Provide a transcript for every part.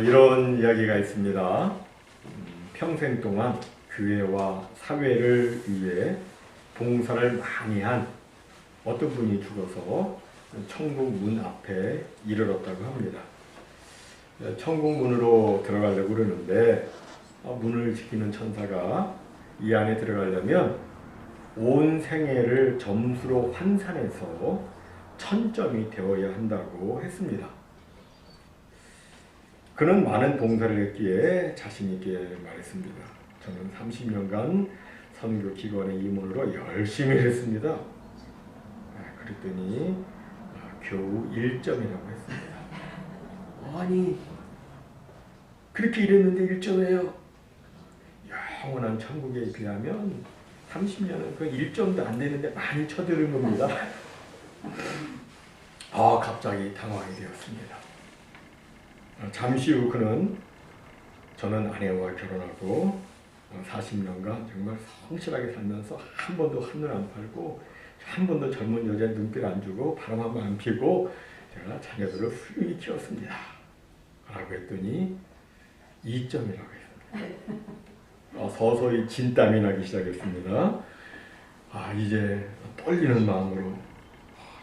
이런 이야기가 있습니다. 평생 동안 교회와 사회를 위해 봉사를 많이 한 어떤 분이 죽어서 천국 문 앞에 이르렀다고 합니다. 천국 문으로 들어가려고 그러는데 문을 지키는 천사가 이 안에 들어가려면 온 생애를 점수로 환산해서 1000점이 되어야 한다고 했습니다. 그는 많은 봉사를 했기에 자신 있게 말했습니다. 저는 30년간 선교 기관의 임원으로 열심히 했습니다. 그랬더니 겨우 1점이라고 했습니다. 아니, 그렇게 일했는데 1점이에요. 영원한 천국에 비하면 30년은 그 1점도 안 되는데 많이 쳐들은 겁니다. 갑자기 당황이 되었습니다. 잠시 후 그는 저는 아내와 결혼하고 40년간 정말 성실하게 살면서 한 번도 한눈 안 팔고 한 번도 젊은 여자의 눈길 안 주고 바람 한 번 안 피고 제가 자녀들을 훌륭히 키웠습니다. 라고 했더니 2점이라고 했습니다. 서서히 진땀이 나기 시작했습니다. 이제 떨리는 마음으로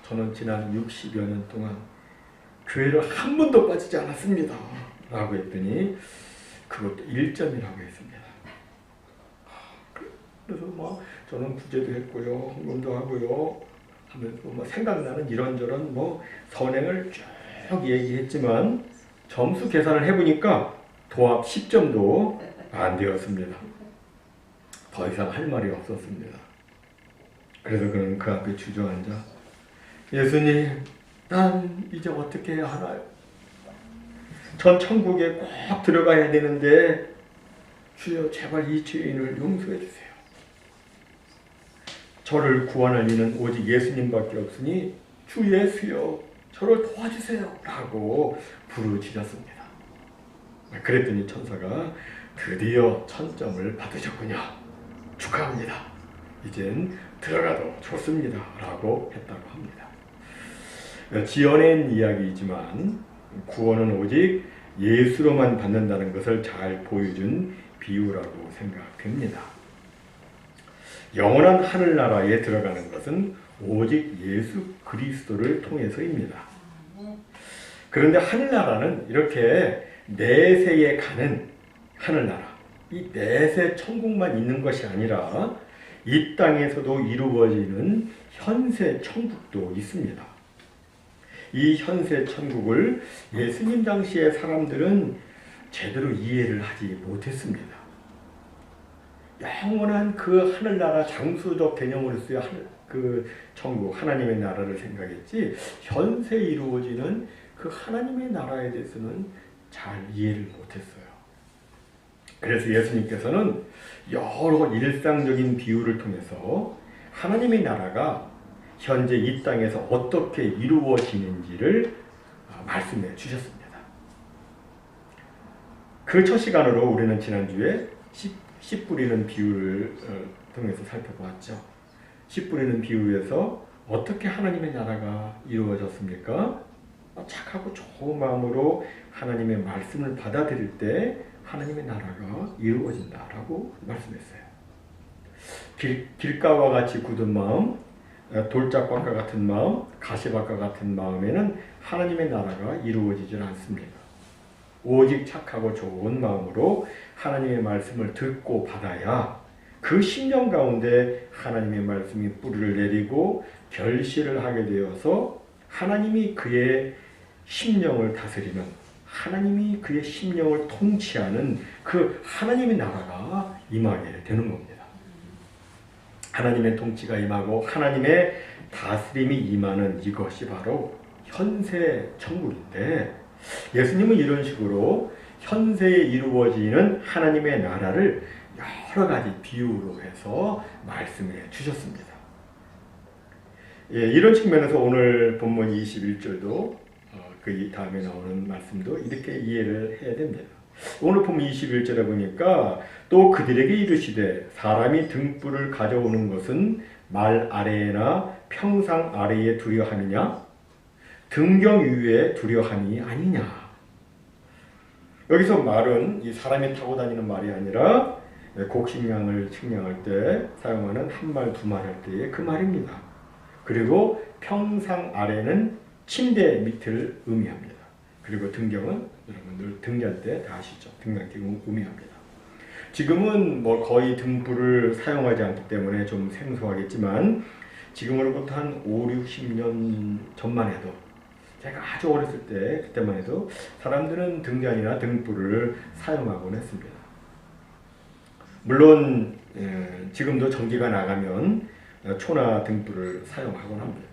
저는 지난 60여 년 동안 교회를 한 번도 빠지지 않았습니다. 라고 했더니 그것도 1점이라고 했습니다. 그래서 저는 구제도 했고요, 헌금도 하고요 하면서 생각나는 이런저런 선행을 쭉 얘기했지만 점수 계산을 해보니까 도합 10점도 안 되었습니다. 더 이상 할 말이 없었습니다. 그래서 그는 그 앞에 주저앉아 예수님, 난 이제 어떻게 해야 하나요? 전 천국에 꼭 들어가야 되는데 주여 제발 이 죄인을 용서해 주세요. 저를 구원할 이는 오직 예수님밖에 없으니 주 예수여 저를 도와주세요 라고 부르짖었습니다. 그랬더니 천사가 드디어 1000점을 받으셨군요. 축하합니다. 이젠 들어가도 좋습니다. 라고 했다고 합니다. 지어낸 이야기이지만 구원은 오직 예수로만 받는다는 것을 잘 보여준 비유라고 생각됩니다. 영원한 하늘나라에 들어가는 것은 오직 예수 그리스도를 통해서입니다. 그런데 하늘나라는 이렇게 내세에 가는 하늘나라, 이 내세 천국만 있는 것이 아니라 이 땅에서도 이루어지는 현세 천국도 있습니다. 이 현세 천국을 예수님 당시의 사람들은 제대로 이해를 하지 못했습니다. 영원한 그 하늘나라 장수적 개념으로서의 그 천국, 하나님의 나라를 생각했지 현세 이루어지는 그 하나님의 나라에 대해서는 잘 이해를 못했어요. 그래서 예수님께서는 여러 일상적인 비유를 통해서 하나님의 나라가 현재 이 땅에서 어떻게 이루어지는지를 말씀해 주셨습니다. 그 첫 시간으로 우리는 지난주에 씨 뿌리는 비유를 통해서 살펴보았죠. 씨 뿌리는 비유에서 어떻게 하나님의 나라가 이루어졌습니까? 착하고 좋은 마음으로 하나님의 말씀을 받아들일 때 하나님의 나라가 이루어진다라고 말씀했어요. 길가와 같이 굳은 마음, 돌짝밭과 같은 마음, 가시밭과 같은 마음에는 하나님의 나라가 이루어지질 않습니다. 오직 착하고 좋은 마음으로 하나님의 말씀을 듣고 받아야 그 심령 가운데 하나님의 말씀이 뿌리를 내리고 결실을 하게 되어서 하나님이 그의 심령을 다스리는, 하나님이 그의 심령을 통치하는 그 하나님의 나라가 임하게 되는 겁니다. 하나님의 통치가 임하고 하나님의 다스림이 임하는 이것이 바로 현세 천국인데, 예수님은 이런 식으로 현세에 이루어지는 하나님의 나라를 여러 가지 비유로 해서 말씀해 주셨습니다. 이런 측면에서 오늘 본문 21절도 그 다음에 나오는 말씀도 이렇게 이해를 해야 됩니다. 오늘 본문 21절에 보니까 또 그들에게 이르시되 사람이 등불을 가져오는 것은 말 아래나 평상 아래에 두려하느냐 등경 위에 두려함이 아니냐. 여기서 말은 이 사람이 타고 다니는 말이 아니라 곡식량을 측량할 때 사용하는 한 말, 두 말 할 때의 그 말입니다. 그리고 평상 아래는 침대 밑을 의미합니다. 그리고 등경은 여러분들 등잔 때 다 아시죠? 등잔 의미합니다. 지금은 뭐 거의 등불을 사용하지 않기 때문에 좀 생소하겠지만 지금으로부터 한 5, 60년 전만 해도 제가 아주 어렸을 때 그때만 해도 사람들은 등잔이나 등불을 사용하곤 했습니다. 물론 지금도 전기가 나가면 초나 등불을 사용하곤 합니다.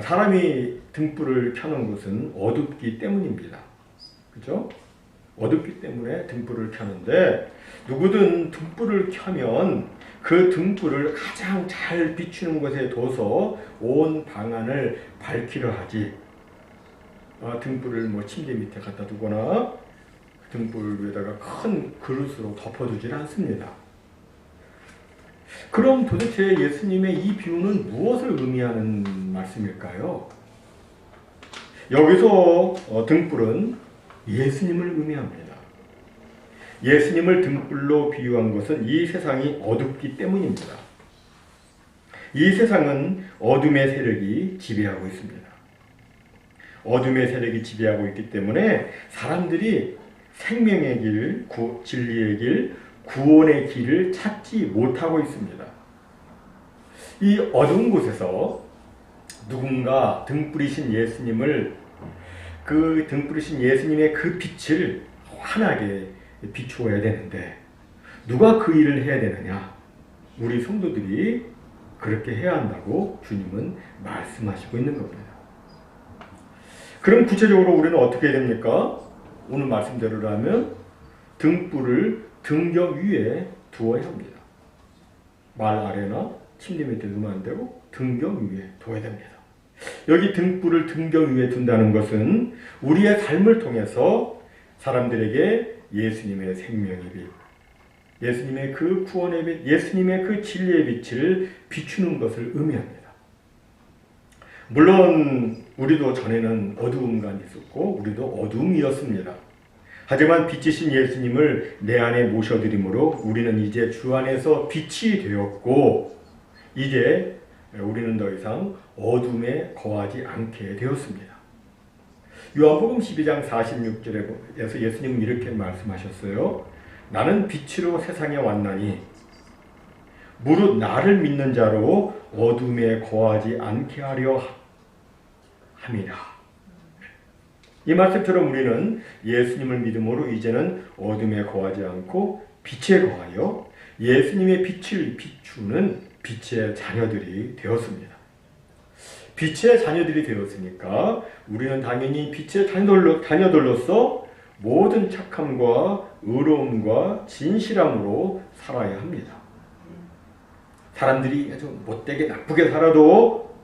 사람이 등불을 켜는 것은 어둡기 때문입니다. 그죠? 어둡기 때문에 등불을 켜는데 누구든 등불을 켜면 그 등불을 가장 잘 비추는 곳에 둬서 온 방안을 밝히려 하지 등불을 뭐 침대 밑에 갖다 두거나 등불 위에다가 큰 그릇으로 덮어두질 않습니다. 그럼 도대체 예수님의 이 비유는 무엇을 의미하는 말씀일까요? 여기서 등불은 예수님을 의미합니다. 예수님을 등불로 비유한 것은 이 세상이 어둡기 때문입니다. 이 세상은 어둠의 세력이 지배하고 있습니다. 어둠의 세력이 지배하고 있기 때문에 사람들이 생명의 길, 진리의 길, 구원의 길을 찾지 못하고 있습니다. 이 어두운 곳에서 누군가 등불이신 예수님을 그 등불이신 예수님의 그 빛을 환하게 비추어야 되는데 누가 그 일을 해야 되느냐? 우리 성도들이 그렇게 해야 한다고 주님은 말씀하시고 있는 겁니다. 그럼 구체적으로 우리는 어떻게 해야 됩니까? 오늘 말씀대로라면 등불을 등경 위에 두어야 합니다. 말 아래나 침대 밑에 두면 안 되고 등경 위에 둬야 됩니다. 여기 등불을 등경 위에 둔다는 것은 우리의 삶을 통해서 사람들에게 예수님의 생명의 빛, 예수님의 그 구원의 빛, 예수님의 그 진리의 빛을 비추는 것을 의미합니다. 물론 우리도 전에는 어두운 감이 있었고 우리도 어둠이었습니다. 하지만 빛이신 예수님을 내 안에 모셔드림으로 우리는 이제 주 안에서 빛이 되었고 이제 우리는 더 이상 어둠에 거하지 않게 되었습니다. 요한복음 12장 46절에서 예수님은 이렇게 말씀하셨어요. 나는 빛으로 세상에 왔나니 무릇 나를 믿는 자로 어둠에 거하지 않게 하려 함이라. 이 말씀처럼 우리는 예수님을 믿음으로 이제는 어둠에 거하지 않고 빛에 거하여 예수님의 빛을 비추는 빛의 자녀들이 되었습니다. 빛의 자녀들이 되었으니까 우리는 당연히 빛의 자녀들로서 모든 착함과 의로움과 진실함으로 살아야 합니다. 사람들이 아주 못되게 나쁘게 살아도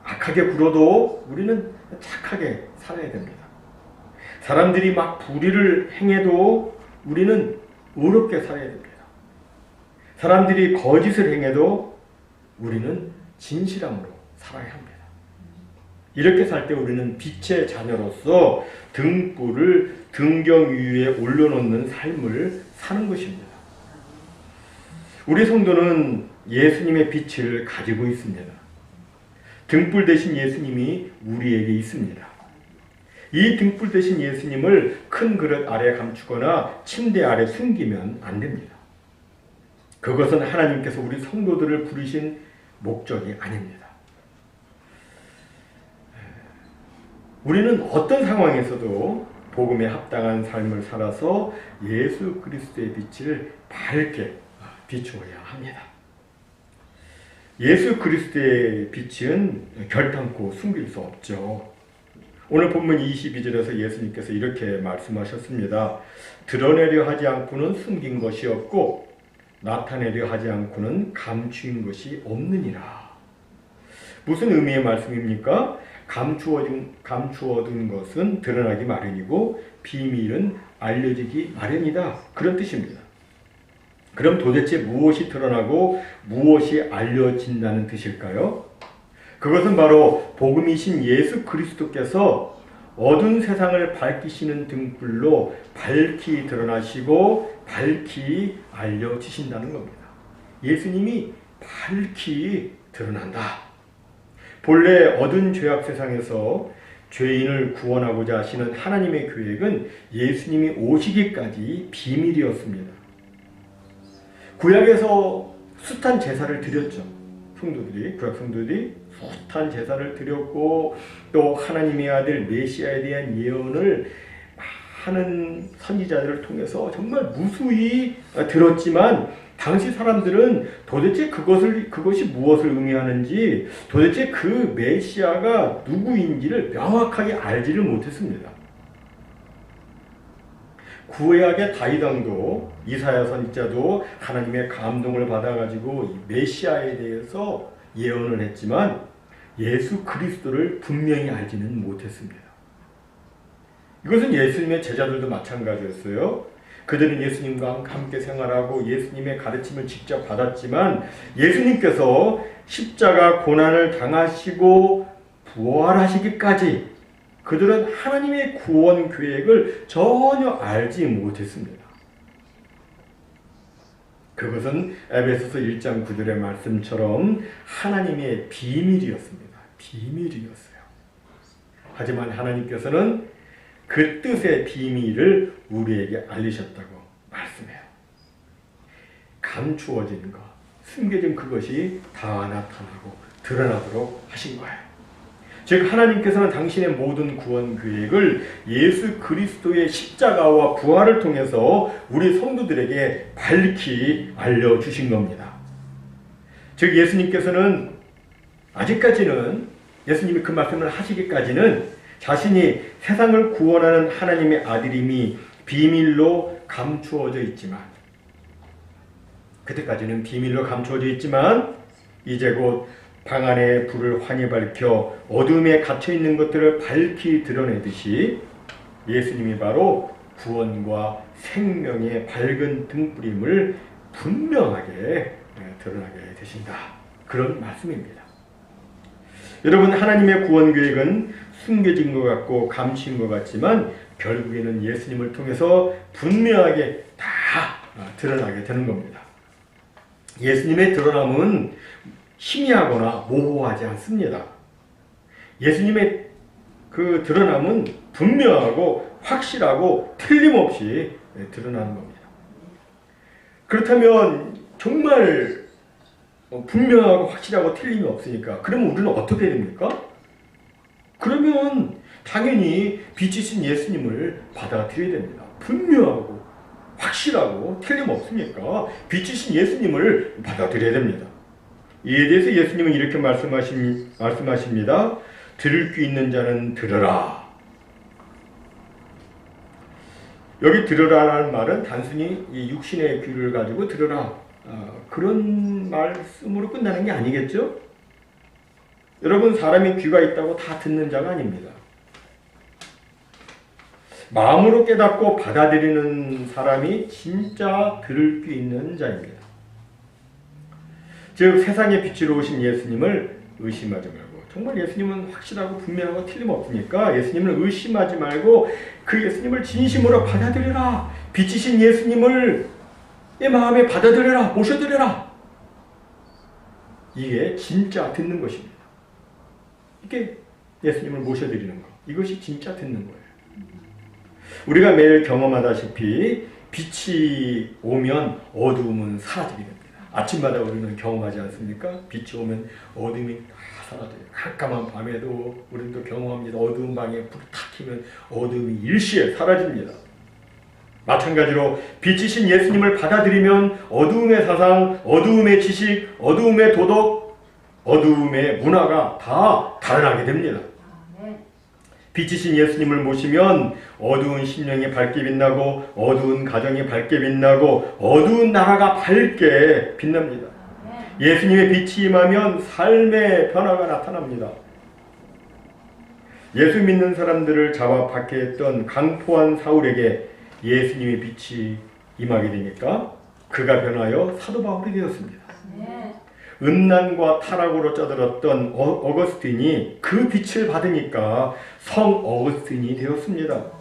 악하게 굴어도 우리는 착하게 살아야 됩니다. 사람들이 막 불의를 행해도 우리는 의롭게 살아야 됩니다. 사람들이 거짓을 행해도 우리는 진실함으로 살아야 합니다. 이렇게 살 때 우리는 빛의 자녀로서 등불을 등경 위에 올려놓는 삶을 사는 것입니다. 우리 성도는 예수님의 빛을 가지고 있습니다. 등불 대신 예수님이 우리에게 있습니다. 이 등불 대신 예수님을 큰 그릇 아래 감추거나 침대 아래 숨기면 안 됩니다. 그것은 하나님께서 우리 성도들을 부르신 목적이 아닙니다. 우리는 어떤 상황에서도 복음에 합당한 삶을 살아서 예수 그리스도의 빛을 밝게 비추어야 합니다. 예수 그리스도의 빛은 결단코 숨길 수 없죠. 오늘 본문 22절에서 예수님께서 이렇게 말씀하셨습니다. 드러내려 하지 않고는 숨긴 것이 없고 나타내려 하지 않고는 감추인 것이 없느니라. 무슨 의미의 말씀입니까? 감추어둔 것은 드러나기 마련이고 비밀은 알려지기 마련이다. 그런 뜻입니다. 그럼 도대체 무엇이 드러나고 무엇이 알려진다는 뜻일까요? 그것은 바로 복음이신 예수 그리스도께서 어두운 세상을 밝히시는 등불로 밝히 드러나시고 밝히 알려지신다는 겁니다. 예수님이 밝히 드러난다. 본래 어두운 죄악 세상에서 죄인을 구원하고자 하시는 하나님의 계획은 예수님이 오시기까지 비밀이었습니다. 구약에서 숱한 제사를 드렸죠. 구약 성도들이 숱한 제사를 드렸고 또 하나님의 아들 메시아에 대한 예언을 많은 선지자들을 통해서 정말 무수히 들었지만 당시 사람들은 도대체 그것이 무엇을 의미하는지 도대체 그 메시아가 누구인지를 명확하게 알지를 못했습니다. 구약의 다윗 왕도 이사야 선지자도 하나님의 감동을 받아가지고 이 메시아에 대해서 예언을 했지만 예수 그리스도를 분명히 알지는 못했습니다. 이것은 예수님의 제자들도 마찬가지였어요. 그들은 예수님과 함께 생활하고 예수님의 가르침을 직접 받았지만 예수님께서 십자가 고난을 당하시고 부활하시기까지 그들은 하나님의 구원 계획을 전혀 알지 못했습니다. 그것은 에베소서 1장 9절의 말씀처럼 하나님의 비밀이었습니다. 비밀이었어요. 하지만 하나님께서는 그 뜻의 비밀을 우리에게 알리셨다고 말씀해요. 감추어진 것, 숨겨진 그것이 다 나타나고 드러나도록 하신 거예요. 즉 하나님께서는 당신의 모든 구원 계획을 예수 그리스도의 십자가와 부활을 통해서 우리 성도들에게 밝히 알려주신 겁니다. 즉 예수님께서는 아직까지는 예수님이 그 말씀을 하시기까지는 자신이 세상을 구원하는 하나님의 아들임이 비밀로 감추어져 있지만 그때까지는 비밀로 감추어져 있지만 이제 곧 방 안에 불을 환히 밝혀 어둠에 갇혀있는 것들을 밝히 드러내듯이 예수님이 바로 구원과 생명의 밝은 등불임을 분명하게 드러나게 되신다. 그런 말씀입니다. 여러분 하나님의 구원 계획은 숨겨진 것 같고 감추인 것 같지만 결국에는 예수님을 통해서 분명하게 다 드러나게 되는 겁니다. 예수님의 드러남은 희미하거나 모호하지 않습니다. 예수님의 그 드러남은 분명하고 확실하고 틀림없이 드러나는 겁니다. 그렇다면 정말 분명하고 확실하고 틀림이 없으니까 그러면 우리는 어떻게 해야 됩니까? 그러면 당연히 빛이신 예수님을 받아들여야 됩니다. 분명하고 확실하고 틀림없으니까 빛이신 예수님을 받아들여야 됩니다. 이에 대해서 예수님은 이렇게 말씀하십니다. 들을 귀 있는 자는 들으라. 여기 들으라라는 말은 단순히 이 육신의 귀를 가지고 들으라 그런 말씀으로 끝나는 게 아니겠죠? 여러분 사람이 귀가 있다고 다 듣는 자가 아닙니다. 마음으로 깨닫고 받아들이는 사람이 진짜 들을 귀 있는 자입니다. 즉 세상의 빛으로 오신 예수님을 의심하지 말고 정말 예수님은 확실하고 분명하고 틀림없으니까 예수님을 의심하지 말고 그 예수님을 진심으로 받아들여라. 빛이신 예수님을 내 마음에 받아들여라. 모셔드려라. 이게 진짜 듣는 것입니다. 이게 예수님을 모셔드리는 것. 이것이 진짜 듣는 거예요. 우리가 매일 경험하다시피 빛이 오면 어두움은 사라지게 됩니다. 아침마다 우리는 경험하지 않습니까? 빛이 오면 어둠이 다 사라져요. 깜깜한 밤에도 우리는 또 경험합니다. 어두운 방에 불을 탁 켜면 어둠이 일시에 사라집니다. 마찬가지로 빛이신 예수님을 받아들이면 어두움의 사상, 어두움의 지식, 어두움의 도덕, 어두움의 문화가 다 달아나게 됩니다. 빛이신 예수님을 모시면 어두운 심령이 밝게 빛나고 어두운 가정이 밝게 빛나고 어두운 나라가 밝게 빛납니다. 예수님의 빛이 임하면 삶의 변화가 나타납니다. 예수 믿는 사람들을 잡아 박해 했던 강포한 사울에게 예수님의 빛이 임하게 되니까 그가 변하여 사도 바울이 되었습니다. 음란과 타락으로 쩌들었던 어거스틴이 그 빛을 받으니까 성 어거스틴이 되었습니다.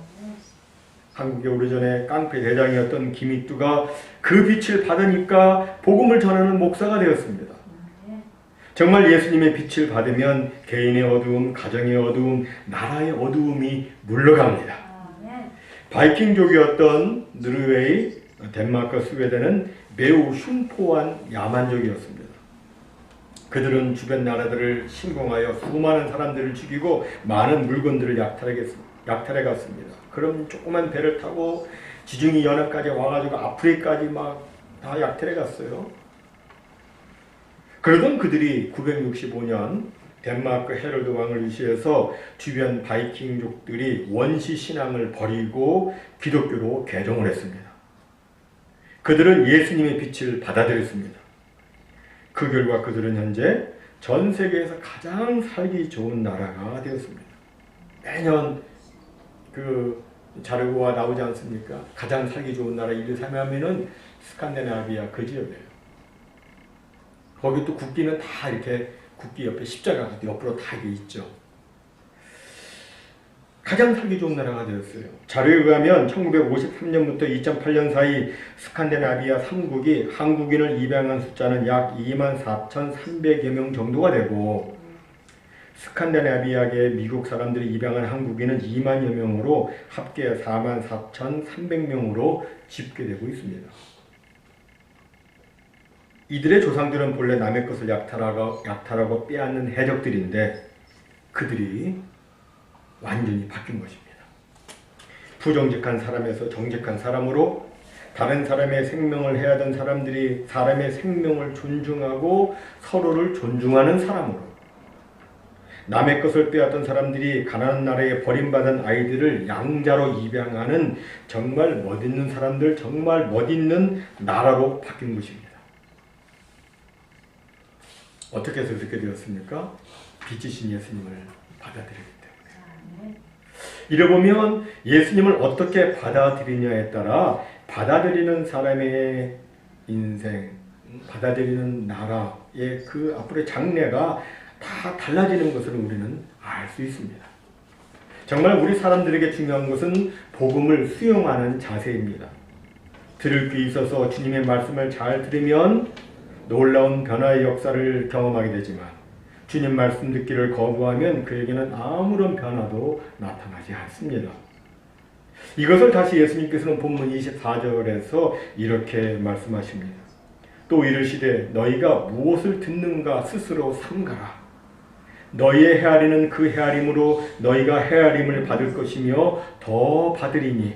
한국에 오래전에 깡패 대장이었던 김익두가 그 빛을 받으니까 복음을 전하는 목사가 되었습니다. 정말 예수님의 빛을 받으면 개인의 어두움, 가정의 어두움, 나라의 어두움이 물러갑니다. 바이킹족이었던 느르웨이, 덴마크, 스웨덴은 매우 흉포한 야만족이었습니다. 그들은 주변 나라들을 침공하여 수많은 사람들을 죽이고 많은 물건들을 약탈해 갔습니다. 그럼 조그만 배를 타고 지중해 연안까지 와가지고 아프리카까지 막 다 약탈해 갔어요. 그러던 그들이 965년 덴마크 헤럴드 왕을 위시해서 주변 바이킹족들이 원시 신앙을 버리고 기독교로 개종을 했습니다. 그들은 예수님의 빛을 받아들였습니다. 그 결과 그들은 현재 전 세계에서 가장 살기 좋은 나라가 되었습니다. 매년 그 자료가 나오지 않습니까? 가장 살기 좋은 나라 1, 2, 3위 하면은 스칸디나비아 그 지역이에요. 거기 또 국기는 다 이렇게 국기 옆에 십자가가 옆으로 다 있죠. 가장 살기 좋은 나라가 되었어요. 자료에 의하면 1953년부터 2008년 사이 스칸디나비아 3국이 한국인을 입양한 숫자는 약 24,300여 명 정도가 되고 스칸디나비아계 미국 사람들이 입양한 한국인은 2만여 명으로 합계 44,300명으로 집계되고 있습니다. 이들의 조상들은 본래 남의 것을 약탈하고 빼앗는 해적들인데 그들이 완전히 바뀐 것입니다. 부정직한 사람에서 정직한 사람으로 다른 사람의 생명을 해하던 사람들이 사람의 생명을 존중하고 서로를 존중하는 사람으로 남의 것을 빼앗던 사람들이 가난한 나라에 버림받은 아이들을 양자로 입양하는 정말 멋있는 사람들, 정말 멋있는 나라로 바뀐 것입니다. 어떻게 해서 그렇게 되었습니까? 빛이신 예수님을 받아들이기 때문에. 이러보면 예수님을 어떻게 받아들이냐에 따라 받아들이는 사람의 인생, 받아들이는 나라의 그 앞으로의 장래가 다 달라지는 것을 우리는 알 수 있습니다. 정말 우리 사람들에게 중요한 것은 복음을 수용하는 자세입니다. 들을 귀 있어서 주님의 말씀을 잘 들으면 놀라운 변화의 역사를 경험하게 되지만 주님 말씀 듣기를 거부하면 그에게는 아무런 변화도 나타나지 않습니다. 이것을 다시 예수님께서는 본문 24절에서 이렇게 말씀하십니다. 또 이르시되 너희가 무엇을 듣는가 스스로 삼가라. 너희의 헤아리는 그 헤아림으로 너희가 헤아림을 받을 것이며 더 받으리니.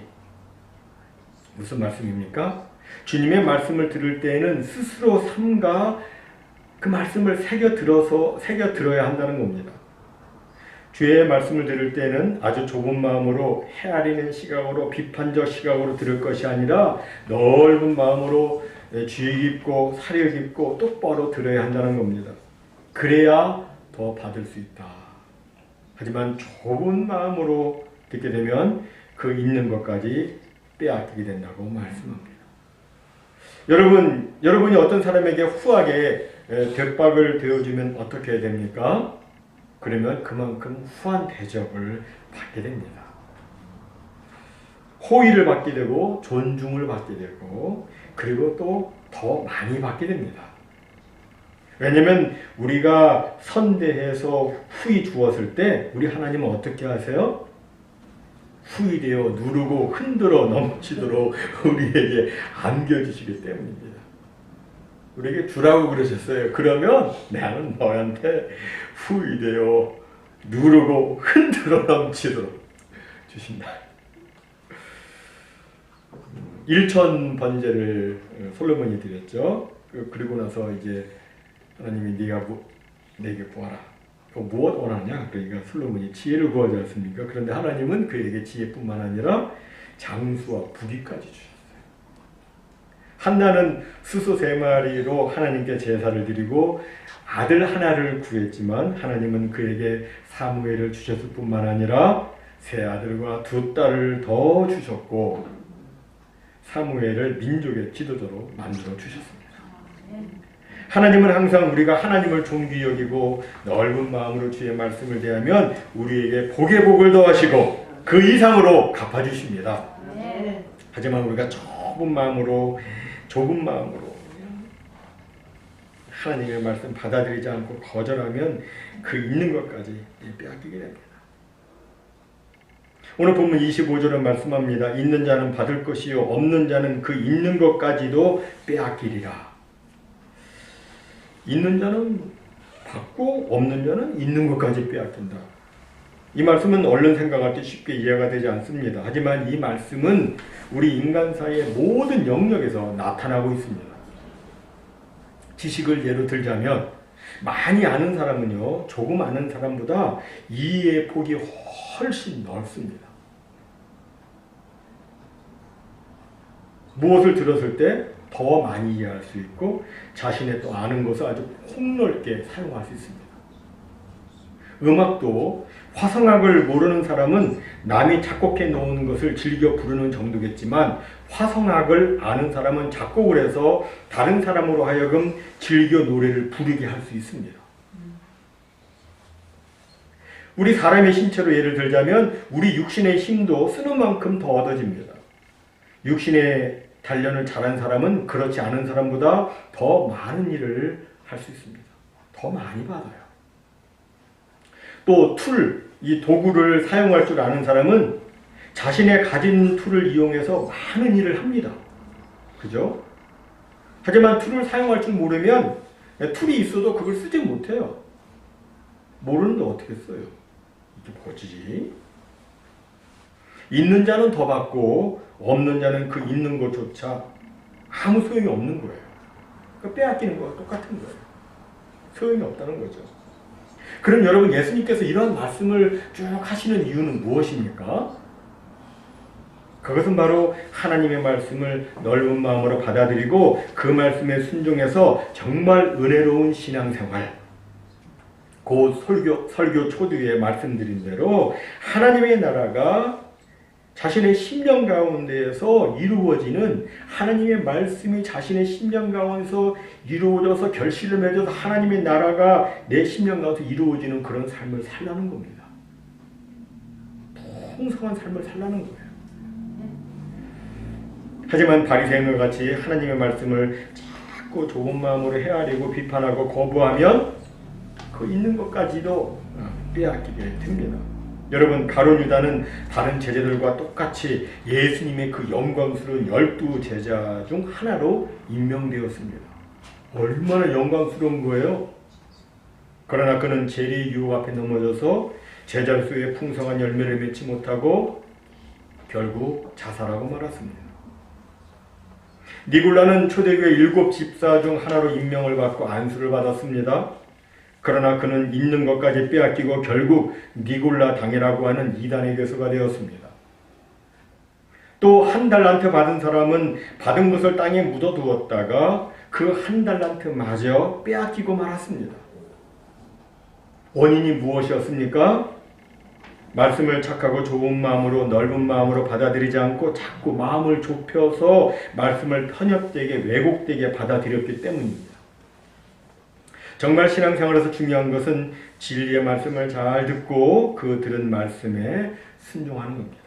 무슨 말씀입니까? 주님의 말씀을 들을 때에는 스스로 삼가 그 말씀을 새겨 들어야 한다는 겁니다. 주의 말씀을 들을 때는 아주 좁은 마음으로 헤아리는 시각으로 비판적 시각으로 들을 것이 아니라 넓은 마음으로 주의 깊고 사려 깊고 똑바로 들어야 한다는 겁니다. 그래야 더 받을 수 있다. 하지만 좁은 마음으로 듣게 되면 그 있는 것까지 빼앗기게 된다고 말씀합니다. 여러분이 어떤 사람에게 후하게 벽박을 되어주면 어떻게 됩니까? 그러면 그만큼 후한 대접을 받게 됩니다. 호의를 받게 되고 존중을 받게 되고 그리고 또 더 많이 받게 됩니다. 왜냐하면 우리가 선대해서 후히 주었을 때 우리 하나님은 어떻게 하세요? 후히 되어 누르고 흔들어 넘치도록 우리에게 안겨주시기 때문입니다. 우리에게 주라고 그러셨어요. 그러면 나는 너한테 후히 되어 누르고 흔들어 넘치도록 주신다. 일천 번제를 솔로몬이 드렸죠. 그리고 나서 이제 하나님이 네가 내게 구하라. 무엇 원하냐? 그러니까 솔로몬이 지혜를 구하지 않습니까? 그런데 하나님은 그에게 지혜뿐만 아니라 장수와 부귀까지 주셨어요. 한나는 수소 3마리로 하나님께 제사를 드리고 아들 하나를 구했지만 하나님은 그에게 사무엘을 주셨을 뿐만 아니라 3아들과 2딸을 더 주셨고 사무엘을 민족의 지도자로 만들어 주셨습니다. 하나님은 항상 우리가 하나님을 존귀 여기고 넓은 마음으로 주의 말씀을 대하면 우리에게 복의 복을 더하시고 그 이상으로 갚아주십니다. 하지만 우리가 좁은 마음으로 하나님의 말씀 받아들이지 않고 거절하면 그 있는 것까지 빼앗기게 됩니다. 오늘 본문 25절은 말씀합니다. 있는 자는 받을 것이요 없는 자는 그 있는 것까지도 빼앗기리라. 있는 자는 받고 없는 자는 있는 것까지 빼앗긴다. 이 말씀은 얼른 생각할 때 쉽게 이해가 되지 않습니다. 하지만 이 말씀은 우리 인간사의 모든 영역에서 나타나고 있습니다. 지식을 예로 들자면 많이 아는 사람은요, 조금 아는 사람보다 이해의 폭이 훨씬 넓습니다. 무엇을 들었을 때 더 많이 이해할 수 있고 자신의 또 아는 것을 아주 폭넓게 사용할 수 있습니다. 음악도 화성학을 모르는 사람은 남이 작곡해 놓은 것을 즐겨 부르는 정도겠지만 화성학을 아는 사람은 작곡을 해서 다른 사람으로 하여금 즐겨 노래를 부르게 할 수 있습니다. 우리 사람의 신체로 예를 들자면 우리 육신의 힘도 쓰는 만큼 더 얻어집니다. 육신의 단련을 잘한 사람은 그렇지 않은 사람보다 더 많은 일을 할 수 있습니다. 더 많이 받아요. 또 이 도구를 사용할 줄 아는 사람은 자신의 가진 툴을 이용해서 많은 일을 합니다. 그죠? 하지만 툴을 사용할 줄 모르면 툴이 있어도 그걸 쓰지 못해요. 모르는데 어떻게 써요? 이게 뭐지? 있는 자는 더 받고 없는 자는 그 있는 것조차 아무 소용이 없는 거예요. 그러니까 빼앗기는 거와 똑같은 거예요. 소용이 없다는 거죠. 그럼 여러분, 예수님께서 이런 말씀을 쭉 하시는 이유는 무엇입니까? 그것은 바로 하나님의 말씀을 넓은 마음으로 받아들이고 그 말씀에 순종해서 정말 은혜로운 신앙생활, 곧 설교 초두에 말씀드린 대로 하나님의 나라가 자신의 심령 가운데에서 이루어지는, 하나님의 말씀이 자신의 심령 가운데서 이루어져서 결실을 맺어서 하나님의 나라가 내 심령 가운데서 이루어지는 그런 삶을 살라는 겁니다. 풍성한 삶을 살라는 거예요. 하지만 바리새인과 같이 하나님의 말씀을 자꾸 좁은 마음으로 헤아리고 비판하고 거부하면 그 있는 것까지도 빼앗기게 됩니다. 여러분, 가룟 유다는 다른 제자들과 똑같이 예수님의 그 영광스러운 12 제자 중 하나로 임명되었습니다. 얼마나 영광스러운 거예요? 그러나 그는 재리의 유혹 앞에 넘어져서 제자 수의 풍성한 열매를 맺지 못하고 결국 자살하고 말았습니다. 니골라는 초대교회 7 집사 중 하나로 임명을 받고 안수를 받았습니다. 그러나 그는 있는 것까지 빼앗기고 결국 니골라 당이라고 하는 이단의 교수가 되었습니다. 또 1 달란트 받은 사람은 받은 것을 땅에 묻어두었다가 그 1 달란트마저 빼앗기고 말았습니다. 원인이 무엇이었습니까? 말씀을 착하고 좋은 마음으로, 넓은 마음으로 받아들이지 않고 자꾸 마음을 좁혀서 말씀을 편협되게, 왜곡되게 받아들였기 때문입니다. 정말 신앙생활에서 중요한 것은 진리의 말씀을 잘 듣고 그 들은 말씀에 순종하는 겁니다.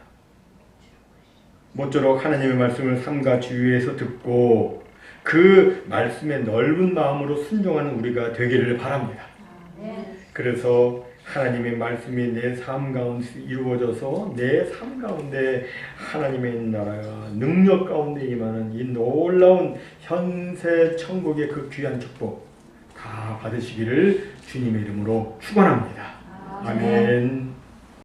모쪼록 하나님의 말씀을 삶과 주위에서 듣고 그 말씀에 넓은 마음으로 순종하는 우리가 되기를 바랍니다. 그래서 하나님의 말씀이 내 삶 가운데 이루어져서 내 삶 가운데 하나님의 나라가 능력 가운데 임하는 이 놀라운 현세 천국의 그 귀한 축복 다 받으시기를 주님의 이름으로 축원합니다. 아멘.